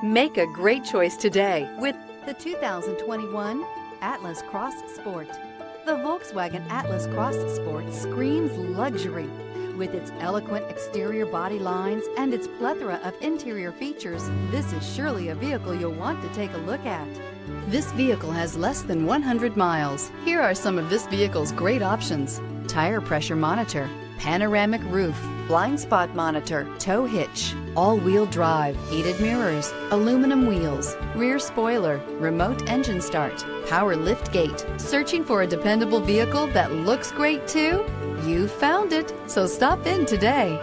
Make a great choice today with the 2021 Atlas Cross Sport. The Volkswagen Atlas Cross Sport screams luxury. With its eloquent exterior body lines and its plethora of interior features, this is surely a vehicle you'll want to take a look at. This vehicle has less than 100 miles. Here are some of this vehicle's great options: tire pressure monitor, panoramic roof, blind spot monitor, tow hitch, all-wheel drive, heated mirrors, aluminum wheels, rear spoiler, remote engine start, power lift gate. Searching for a dependable vehicle that looks great too? You found it, so stop in today.